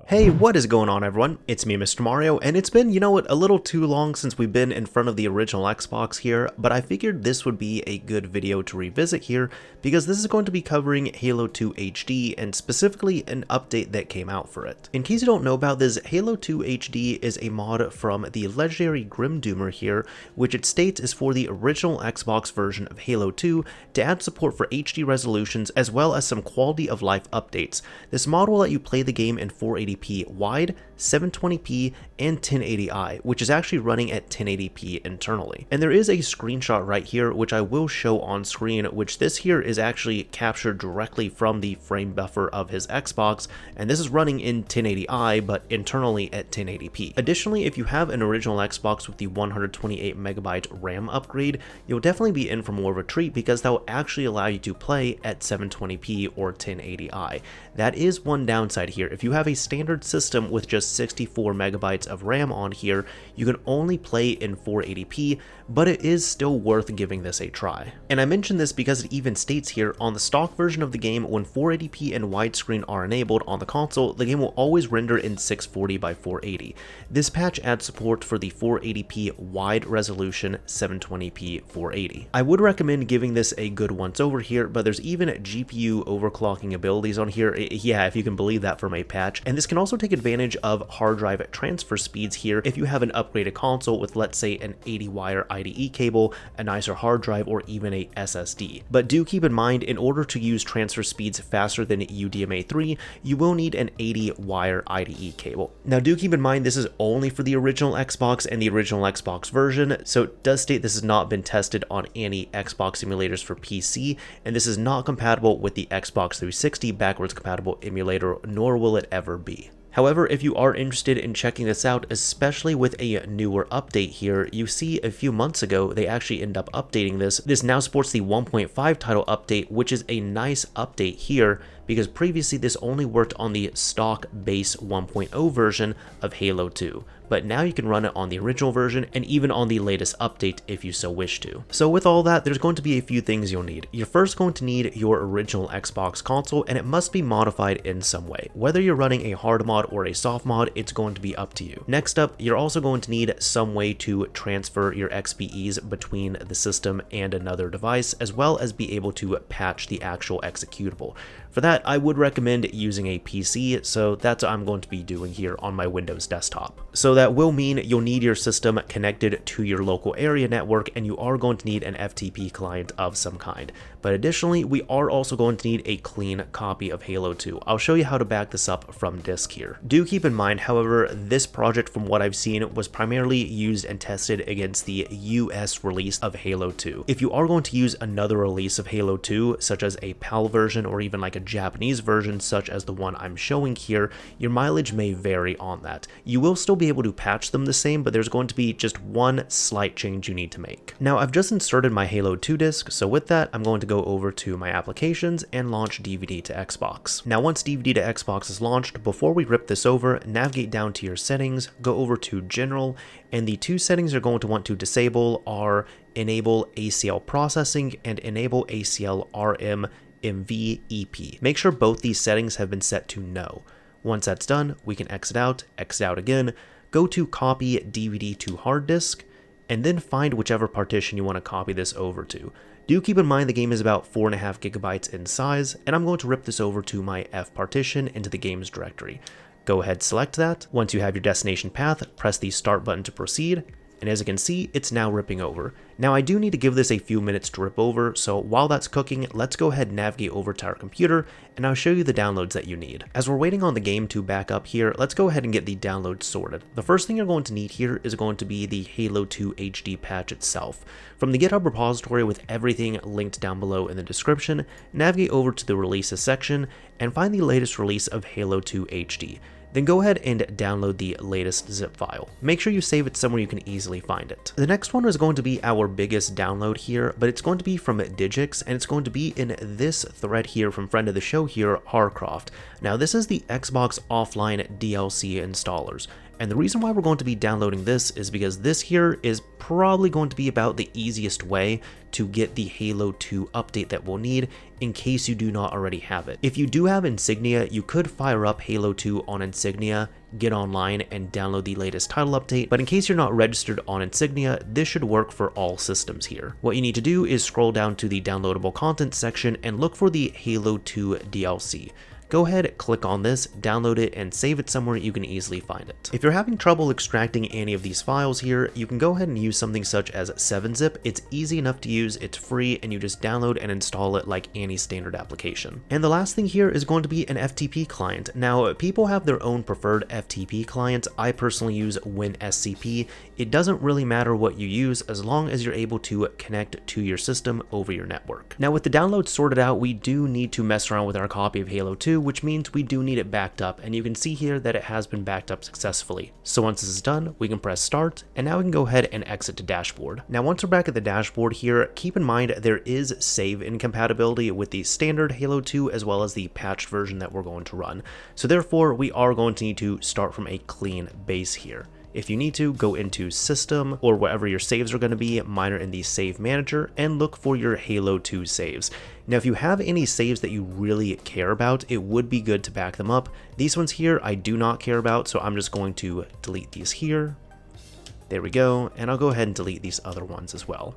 Hey, what is going on, everyone? It's me, Mr. Mario, and it's been, a little too long since we've been in front of the original Xbox here, but I figured this would be a good video to revisit here because this is going to be covering Halo 2 HD and specifically an update that came out for it. In case you don't know about this, Halo 2 HD is a mod from the legendary Grim Doomer here, which it states is for the original Xbox version of Halo 2 to add support for HD resolutions as well as some quality of life updates. This mod will let you play the game in 480p wide, 720p, and 1080i, which is actually running at 1080p internally. And there is a screenshot right here, which I will show on screen, which this here is actually captured directly from the frame buffer of his Xbox, and this is running in 1080i, but internally at 1080p. Additionally, if you have an original Xbox with the 128MB RAM upgrade, you'll definitely be in for more of a treat because that will actually allow you to play at 720p or 1080i. That is one downside here. If you have a standard system with just 64MB of RAM on here, you can only play in 480p, but it is still worth giving this a try. And I mention this because it even states here on the stock version of the game, when 480p and widescreen are enabled on the console, the game will always render in 640 by 480. This patch adds support for the 480p wide resolution 720p 480. I would recommend giving this a good once over here, but there's even GPU overclocking abilities on here. Yeah, if you can believe that from a patch. And this can also take advantage of hard drive transfer speeds here if you have an upgraded console with, let's say, an 80-wire IDE cable, a nicer hard drive, or even a SSD. But do keep in mind, in order to use transfer speeds faster than UDMA 3, you will need an 80-wire IDE cable. Now do keep in mind this is only for the original Xbox and the original Xbox version, so it does state this has not been tested on any Xbox simulators for PC, and this is not compatible with the Xbox 360 backwards compatible emulator, nor will it ever be. However, if you are interested in checking this out, especially with a newer update here, you see a few months ago they actually end up updating this. This now supports the 1.5 title update, which is a nice update here because previously this only worked on the stock base 1.0 version of Halo 2. But now you can run it on the original version and even on the latest update if you so wish to. So with all that, there's going to be a few things you'll need. You're first going to need your original Xbox console, and it must be modified in some way. Whether you're running a hard mod or a soft mod, it's going to be up to you. Next up, you're also going to need some way to transfer your XPEs between the system and another device, as well as be able to patch the actual executable. For that, I would recommend using a PC, so that's what I'm going to be doing here on my Windows desktop. So that will mean you'll need your system connected to your local area network, and you are going to need an FTP client of some kind. But additionally, we are also going to need a clean copy of Halo 2. I'll show you how to back this up from disk here. Do keep in mind, however, this project from what I've seen was primarily used and tested against the US release of Halo 2. If you are going to use another release of Halo 2, such as a PAL version or even like a Japanese version such as the one I'm showing here, your mileage may vary on that. You will still be able to patch them the same, but there's going to be just one slight change you need to make. Now I've just inserted my Halo 2 disc, so with that I'm going to go over to my applications and launch DVD to Xbox. Now once DVD to Xbox is launched, before we rip this over, navigate down to your settings, go over to General, and the two settings you're going to want to disable are Enable ACL Processing and Enable ACL RM MV-EP. Make sure both these settings have been set to no. Once that's done, we can exit out again, go to copy DVD to hard disk, and then find whichever partition you want to copy this over to. Do keep in mind the game is about 4.5GB in size, and I'm going to rip this over to my F partition into the games directory. Go ahead, select that. Once you have your destination path, press the start button to proceed, and as you can see, it's now ripping over. Now I do need to give this a few minutes to rip over, so while that's cooking, let's go ahead and navigate over to our computer, and I'll show you the downloads that you need. As we're waiting on the game to back up here, let's go ahead and get the downloads sorted. The first thing you're going to need here is going to be the Halo 2 HD patch itself. From the GitHub repository with everything linked down below in the description, navigate over to the releases section, and find the latest release of Halo 2 HD. Then go ahead and download the latest zip file. Make sure you save it somewhere you can easily find it. The next one is going to be our biggest download here, but it's going to be from Digix, and it's going to be in this thread here from friend of the show here, Harcroft. Now this is the Xbox Offline DLC installers. And the reason why we're going to be downloading this is because this here is probably going to be about the easiest way to get the Halo 2 update that we'll need in case you do not already have it. If you do have Insignia, you could fire up Halo 2 on Insignia, get online, and download the latest title update, but in case you're not registered on Insignia, this should work for all systems here. What you need to do is scroll down to the downloadable content section and look for the Halo 2 DLC. Go ahead, click on this, download it, and save it somewhere you can easily find it. If you're having trouble extracting any of these files here, you can go ahead and use something such as 7-zip. It's easy enough to use, it's free, and you just download and install it like any standard application. And the last thing here is going to be an FTP client. Now, people have their own preferred FTP clients. I personally use WinSCP. It doesn't really matter what you use as long as you're able to connect to your system over your network. Now, with the download sorted out, we do need to mess around with our copy of Halo 2, which means we do need it backed up, and you can see here that it has been backed up successfully. So once this is done, we can press start, and now we can go ahead and exit to dashboard. Now once we're back at the dashboard here, keep in mind there is save incompatibility with the standard Halo 2 as well as the patched version that we're going to run. So therefore, we are going to need to start from a clean base here. If you need to, go into System or wherever your saves are going to be, mine are in the Save Manager, and look for your Halo 2 saves. Now, if you have any saves that you really care about, it would be good to back them up. These ones here, I do not care about, so I'm just going to delete these here. There we go, and I'll go ahead and delete these other ones as well.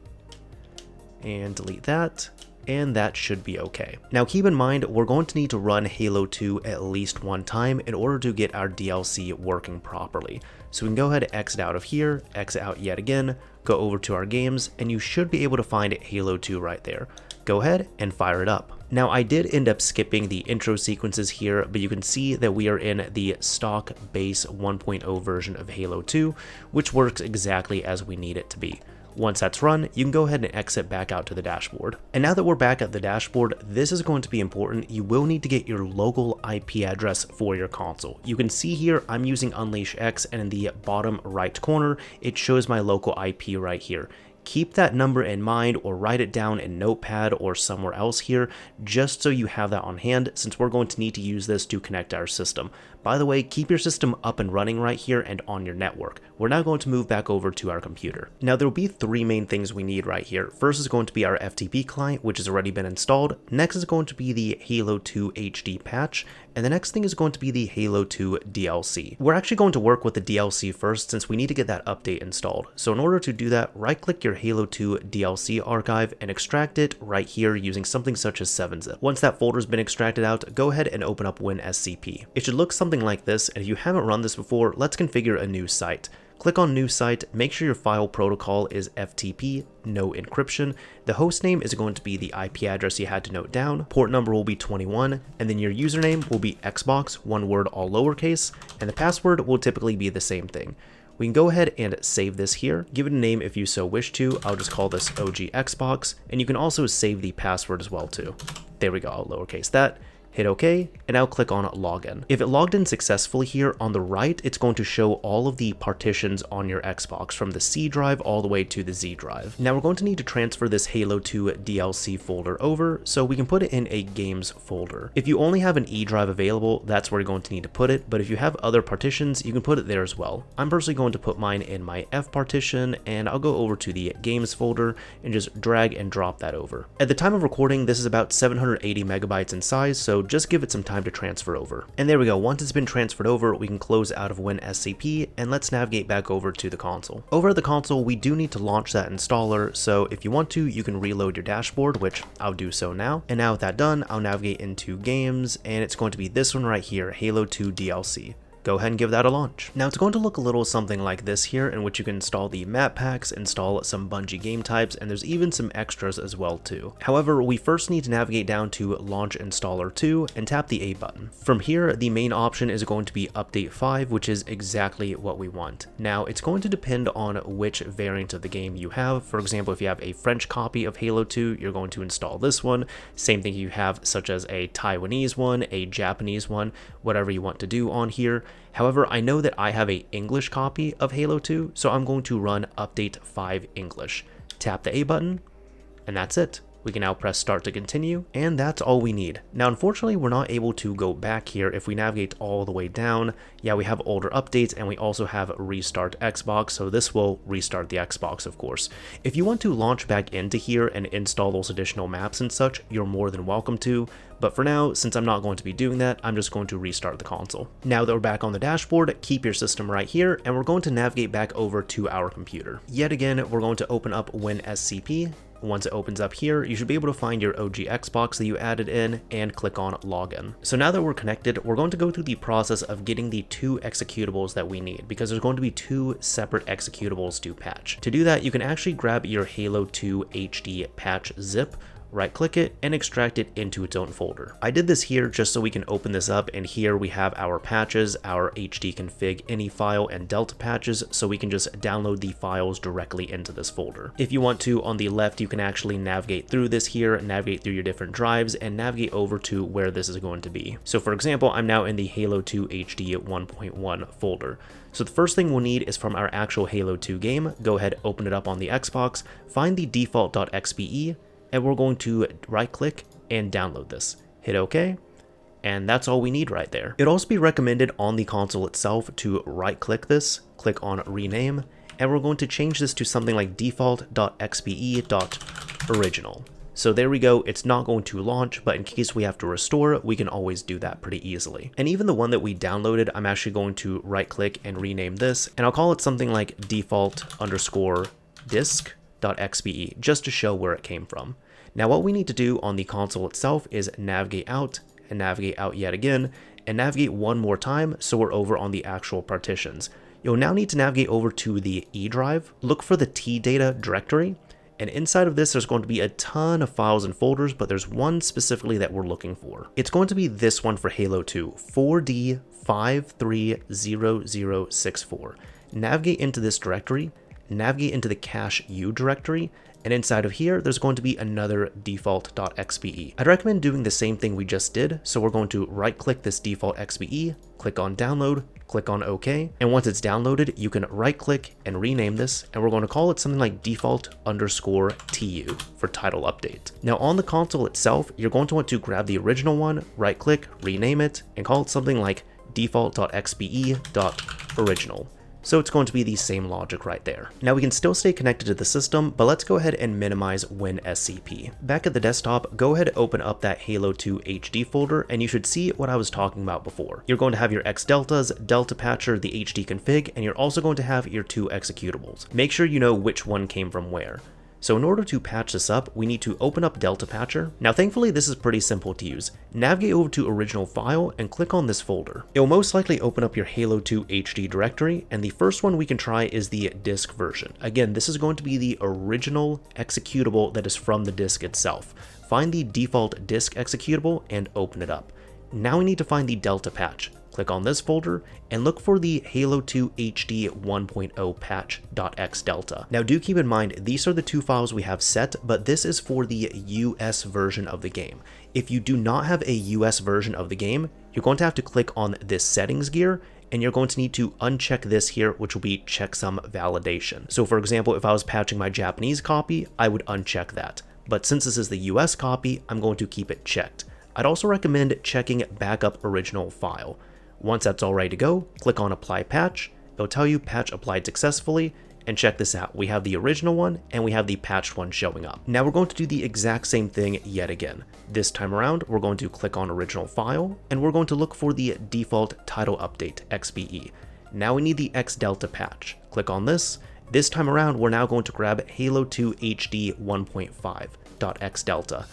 And delete that. And that should be okay. Now keep in mind, we're going to need to run Halo 2 at least one time in order to get our DLC working properly. So we can go ahead and exit out of here, exit out yet again, go over to our games, and you should be able to find Halo 2 right there. Go ahead and fire it up. Now I did end up skipping the intro sequences here, but you can see that we are in the stock base 1.0 version of Halo 2, which works exactly as we need it to be. Once that's run, you can go ahead and exit back out to the dashboard. And now that we're back at the dashboard, this is going to be important. You will need to get your local IP address for your console. You can see here, I'm using Unleash X, and in the bottom right corner, it shows my local IP right here. Keep that number in mind or write it down in Notepad or somewhere else here, just so you have that on hand, since we're going to need to use this to connect our system. By the way, keep your system up and running right here and on your network. We're now going to move back over to our computer. Now there will be three main things we need right here. First is going to be our FTP client, which has already been installed. Next is going to be the Halo 2 HD patch. And the next thing is going to be the Halo 2 DLC. We're actually going to work with the DLC first, since we need to get that update installed. So in order to do that, right click your Halo 2 DLC archive and extract it right here using something such as 7-zip. Once that folder has been extracted out, go ahead and open up WinSCP. It should look something like this, and if you haven't run this before, let's configure a new site. Click on New Site, make sure your file protocol is FTP, no encryption. The host name is going to be the IP address you had to note down, port number will be 21, and then your username will be Xbox, one word all lowercase, and the password will typically be the same thing. We can go ahead and save this here, give it a name if you so wish to. I'll just call this OG Xbox, and you can also save the password as well too. There we go, I'll lowercase that. Hit OK, and now click on Login. If it logged in successfully here on the right, it's going to show all of the partitions on your Xbox from the C drive all the way to the Z drive. Now we're going to need to transfer this Halo 2 DLC folder over, so we can put it in a Games folder. If you only have an E drive available, that's where you're going to need to put it, but if you have other partitions, you can put it there as well. I'm personally going to put mine in my F partition, and I'll go over to the Games folder and just drag and drop that over. At the time of recording, this is about 780 megabytes in size, so just give it some time to transfer over. And there we go, once it's been transferred over, we can close out of WinSCP, and let's navigate back over to the console. Over at the console, we do need to launch that installer, so if you want to, you can reload your dashboard, which I'll do so now. And now with that done, I'll navigate into Games, and it's going to be this one right here, Halo 2 DLC. Go ahead and give that a launch. Now it's going to look a little something like this here, in which you can install the map packs, install some Bungie game types, and there's even some extras as well too. However, we first need to navigate down to Launch Installer 2 and tap the A button. From here, the main option is going to be Update 5, which is exactly what we want. Now it's going to depend on which variant of the game you have. For example, if you have a French copy of Halo 2, you're going to install this one. Same thing you have, such as a Taiwanese one, a Japanese one, whatever you want to do on here. However, I know that I have an English copy of Halo 2, so I'm going to run Update 5 English. Tap the A button, and that's it. We can now press start to continue, and that's all we need. Now, unfortunately, we're not able to go back here. If we navigate all the way down, yeah, we have older updates, and we also have restart Xbox, so this will restart the Xbox, of course. If you want to launch back into here and install those additional maps and such, you're more than welcome to, but for now, since I'm not going to be doing that, I'm just going to restart the console. Now that we're back on the dashboard, keep your system right here, and we're going to navigate back over to our computer. Yet again, we're going to open up WinSCP. Once it opens up here, you should be able to find your OG Xbox that you added in and click on login. So now that we're connected, we're going to go through the process of getting the 2 executables that we need, because there's going to be 2 separate executables to patch. To do that, you can actually grab your Halo 2 HD patch zip, right click it, and extract it into its own folder. I did this here just so we can open this up, and here we have our patches, our HD config ini file, and delta patches, so we can just download the files directly into this folder. If you want to, on the left, you can actually navigate through this here, navigate through your different drives, and navigate over to where this is going to be. So for example, I'm now in the Halo 2 HD 1.1 folder. So the first thing we'll need is from our actual Halo 2 game. Go ahead, open it up on the Xbox, find the default.xbe, and we're going to right click and download this. Hit OK, and that's all we need right there. It'd also be recommended on the console itself to right click this, click on rename, and we're going to change this to something like default.xbe.original. So there we go, it's not going to launch, but in case we have to restore it, we can always do that pretty easily. And even the one that we downloaded, I'm actually going to right click and rename this, and I'll call it something like default_disk.xbe, just to show where it came from. Now what we need to do on the console itself is navigate out and navigate out yet again and navigate one more time so we're over on the actual partitions. You'll now need to navigate over to the E drive, look for the T data directory, and inside of this there's going to be a ton of files and folders, but there's one specifically that we're looking for. It's going to be this one for Halo 2, 4D530064. Navigate into this directory, navigate into the cache U directory, and inside of here, there's going to be another default.xbe. I'd recommend doing the same thing we just did, so we're going to right click this default.xbe, click on download, click on OK, and once it's downloaded, you can right click and rename this, and we're going to call it something like default_tu for title update. Now on the console itself, you're going to want to grab the original one, right click, rename it, and call it something like default.xbe.original. So it's going to be the same logic right there. Now we can still stay connected to the system, but let's go ahead and minimize WinSCP. Back at the desktop, go ahead and open up that Halo 2 HD folder, and you should see what I was talking about before. You're going to have your X-Deltas, Delta Patcher, the HD config, and you're also going to have your 2 executables. Make sure you know which one came from where. So in order to patch this up, we need to open up Delta Patcher. Now thankfully this is pretty simple to use. Navigate over to original file and click on this folder. It will most likely open up your Halo 2 HD directory, and the first one we can try is the disk version. Again, this is going to be the original executable that is from the disk itself. Find the default disk executable and open it up. Now we need to find the Delta patch. Click on this folder and look for the Halo 2 HD 1.0 patch.xdelta. Now do keep in mind, these are the 2 files we have set, but this is for the US version of the game. If you do not have a US version of the game, you're going to have to click on this settings gear, and you're going to need to uncheck this here, which will be checksum validation. So for example, if I was patching my Japanese copy, I would uncheck that. But since this is the US copy, I'm going to keep it checked. I'd also recommend checking backup original file. Once that's all ready to go, click on apply patch. It'll tell you patch applied successfully, and check this out. We have the original one and we have the patched one showing up. Now we're going to do the exact same thing yet again. This time around, we're going to click on original file and we're going to look for the default title update XBE. Now we need the X-Delta patch. Click on this. This time around, we're now going to grab Halo 2 HD 1.5.xdelta.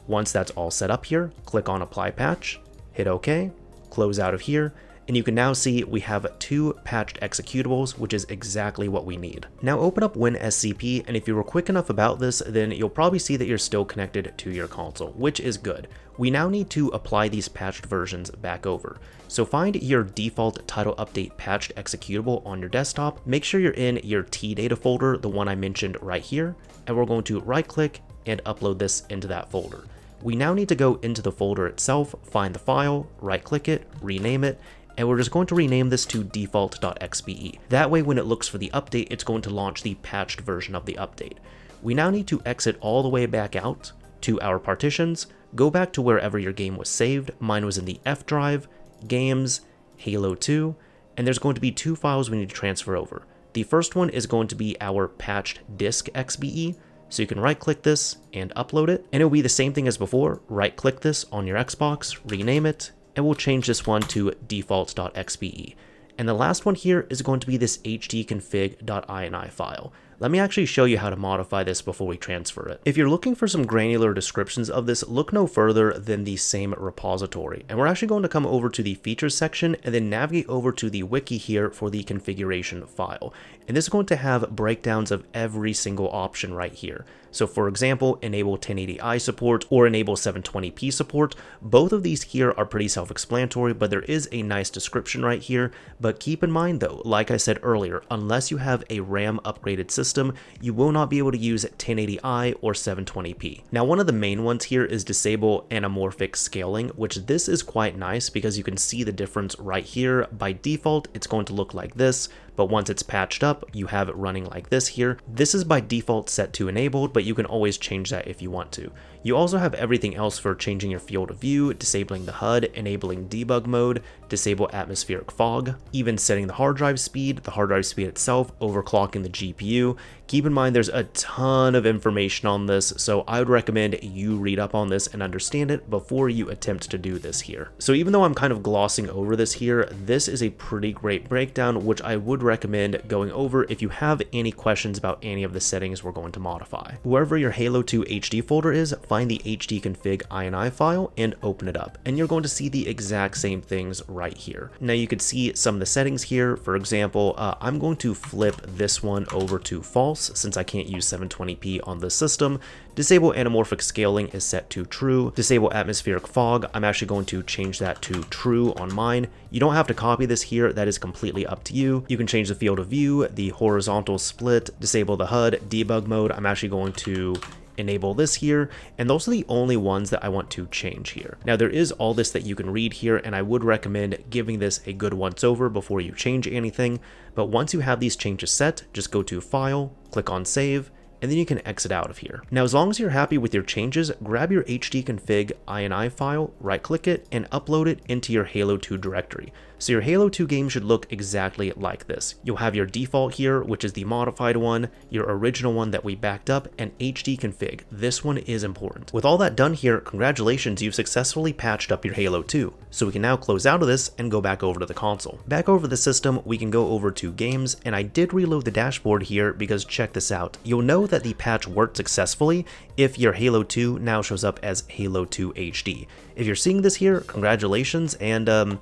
Once that's all set up here, click on apply patch, hit OK, close out of here, and you can now see we have 2 patched executables, which is exactly what we need. Now open up WinSCP, and if you were quick enough about this, then you'll probably see that you're still connected to your console, which is good. We now need to apply these patched versions back over. So find your default title update patched executable on your desktop, make sure you're in your T-Data folder, the one I mentioned right here, and we're going to right click and upload this into that folder. We now need to go into the folder itself, find the file, right click it, rename it, and we're just going to rename this to default.xbe. That way when it looks for the update, it's going to launch the patched version of the update. We now need to exit all the way back out, to our partitions, go back to wherever your game was saved. Mine was in the F drive, games, Halo 2, and there's going to be 2 files we need to transfer over. The first one is going to be our patched disk XBE, so you can right click this and upload it, and it'll be the same thing as before. Right click this on your Xbox, rename it, and we'll change this one to default.xbe. And the last one here is going to be this hdconfig.ini file. Let me actually show you how to modify this before we transfer it. If you're looking for some granular descriptions of this, look no further than the same repository. And we're actually going to come over to the features section and then navigate over to the wiki here for the configuration file. And this is going to have breakdowns of every single option right here. So for example, enable 1080i support or enable 720p support. Both of these here are pretty self-explanatory, but there is a nice description right here. But keep in mind though, like I said earlier, unless you have a RAM upgraded system, you will not be able to use 1080i or 720p. Now, one of the main ones here is disable anamorphic scaling, which this is quite nice because you can see the difference right here. By default, it's going to look like this, but once it's patched up, you have it running like this here. This is by default set to enabled, but you can always change that if you want to. You also have everything else for changing your field of view, disabling the HUD, enabling debug mode, disable atmospheric fog, even setting the hard drive speed itself, overclocking the GPU. Keep in mind there's a ton of information on this, so I would recommend you read up on this and understand it before you attempt to do this here. So even though I'm kind of glossing over this here, this is a pretty great breakdown, which I would recommend going over if you have any questions about any of the settings we're going to modify. Wherever your Halo 2 HD folder is, find the hdconfig.ini file and open it up, and you're going to see the exact same things right here. Now you can see some of the settings here. For example, I'm going to flip this one over to false since I can't use 720p on this system. Disable anamorphic scaling is set to true. Disable atmospheric fog, I'm actually going to change that to true on mine. You don't have to copy this here, that is completely up to you. You can change the field of view, the horizontal split, disable the HUD, debug mode, I'm actually going to enable this here, and those are the only ones that I want to change here. Now there is all this that you can read here, and I would recommend giving this a good once over before you change anything, but once you have these changes set, just go to File, click on Save, and then you can exit out of here. Now, as long as you're happy with your changes, grab your hdconfig.ini file, right click it, and upload it into your Halo 2 directory. So your Halo 2 game should look exactly like this. You'll have your default here, which is the modified one, your original one that we backed up, and hdconfig. This one is important. With all that done here, congratulations, you've successfully patched up your Halo 2. So we can now close out of this and go back over to the console. Back over the system, we can go over to games, and I did reload the dashboard here because check this out. You'll know that the patch worked successfully if your Halo 2 now shows up as Halo 2 HD. If you're seeing this here, congratulations, and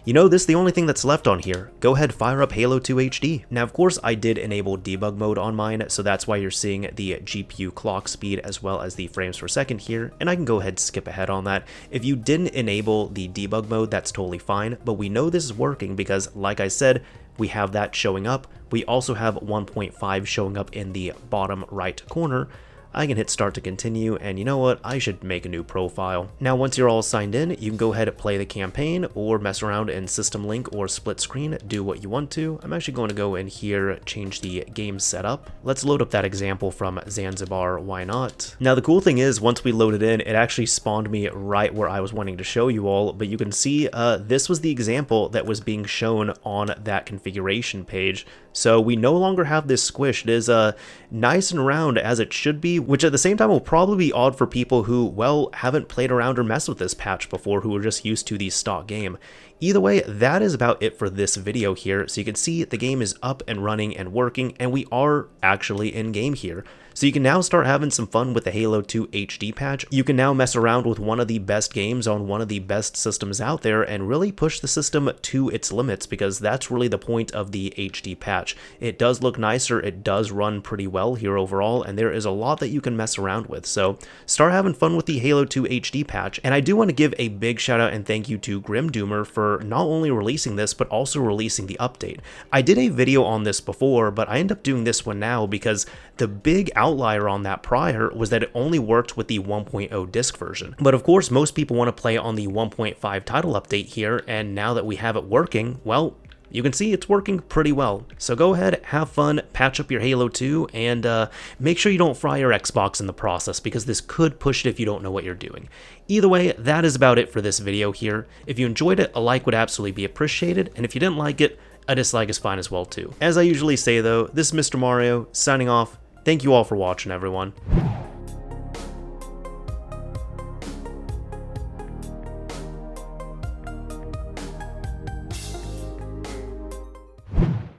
you know, this is the only thing that's left on here. Go ahead, fire up Halo 2 HD. Now, of course, I did enable debug mode on mine, so that's why you're seeing the GPU clock speed as well as the frames per second here, and I can go ahead and skip ahead on that. If you didn't enable the debug mode, that's totally fine, but we know this is working because, like I said, we have that showing up. We also have 1.5 showing up in the bottom right corner. I can hit start to continue, and you know what, I should make a new profile. Now once you're all signed in, you can go ahead and play the campaign or mess around in System Link or split screen, do what you want to. I'm actually going to go in here, change the game setup. Let's load up that example from Zanzibar, why not? Now the cool thing is, once we loaded in, it actually spawned me right where I was wanting to show you all, but you can see this was the example that was being shown on that configuration page. So we no longer have this squish. It is nice and round as it should be, which at the same time will probably be odd for people who, well, haven't played around or messed with this patch before, who are just used to the stock game. Either way, that is about it for this video here. So you can see the game is up and running and working, and we are actually in game here. So you can now start having some fun with the Halo 2 HD patch. You can now mess around with one of the best games on one of the best systems out there and really push the system to its limits, because that's really the point of the HD patch. It does look nicer, it does run pretty well here overall, and there is a lot that you can mess around with. So start having fun with the Halo 2 HD patch. And I do want to give a big shout out and thank you to Grim Doomer for not only releasing this, but also releasing the update. I did a video on this before, but I end up doing this one now because the big outlier on that prior was that it only worked with the 1.0 disc version. But of course, most people want to play on the 1.5 title update here, and now that we have it working, well, you can see it's working pretty well. So go ahead, have fun, patch up your Halo 2, and make sure you don't fry your Xbox in the process, because this could push it if you don't know what you're doing. Either way, that is about it for this video here. If you enjoyed it, a like would absolutely be appreciated, and if you didn't like it, a dislike is fine as well too. As I usually say though, this is Mr. Mario, signing off. Thank you all for watching, everyone.